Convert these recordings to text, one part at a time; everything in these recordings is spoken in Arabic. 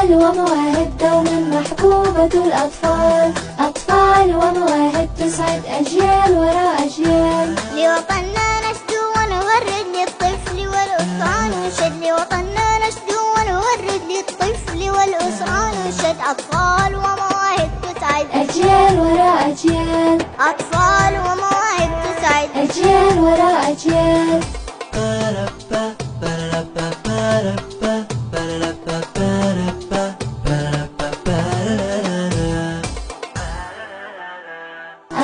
أطفال ومواهب دوما محبوبة الأطفال، أطفال ومواهب تسعد أجيال وراء أجيال. لوطننا نشدو ونورد للطفل والأسرة ننشد، لوطننا نشدو ونورد للطفل والأسرة ننشد. أطفال ومواهب تسعد أجيال وراء أجيال، أطفال ومواهب تسعد أجيال وراء أجيال.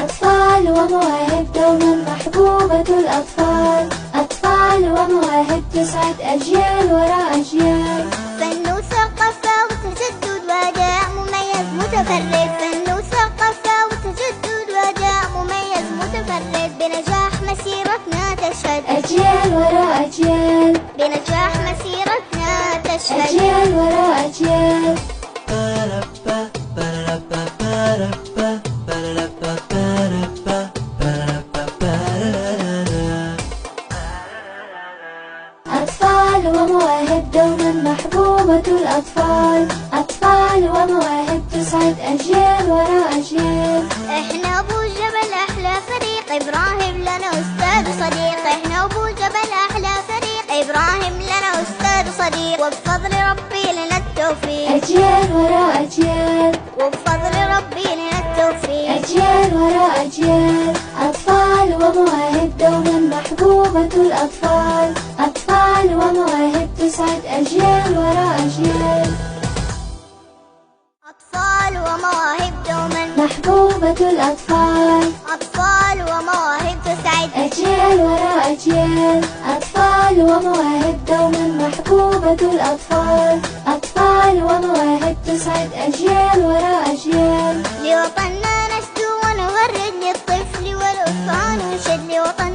أطفال ومواهب دوما محبوبة الأطفال، أطفال ومواهب تسعد أجيال وراء أجيال. فن وثقافة وتجدد وأداء مميز متفرد، فن وثقافة وتجدد وأداء مميز متفرد. بنجاح مسيرتنا تشهد أجيال وراء أجيال، بنجاح مسيرتنا تشهد أجيال وراء أجيال. أطفال ومواهب دوما محبوبة الأطفال، أطفال ومواهب تسعد أجيال وراء أجيال. احنا ابو الجبل احلى فريق، ابراهيم لنا استاذ وصديق. احنا ابو الجبل احلى فريق، ابراهيم لنا استاذ وصديق. وبفضل ربي لنا التوفيق، أجيال وراء أجيال، وبفضل ربي لنا التوفيق. أجيال وراء أجيال. أطفال ومواهب دوما محبوبة الأطفال، أطفال ومواهب تسعد أجيال وراء أجيال. أطفال ومواهب دوما محبوبة الأطفال، أطفال ومواهب تسعد أجيال وراء أجيال. أطفال ومواهب دوما محبوبة الأطفال، أطفال ومواهب تسعد أجيال وراء أجيال. لوطننا نشدو ونورد للطفل والأسرة ننشد، لوطننا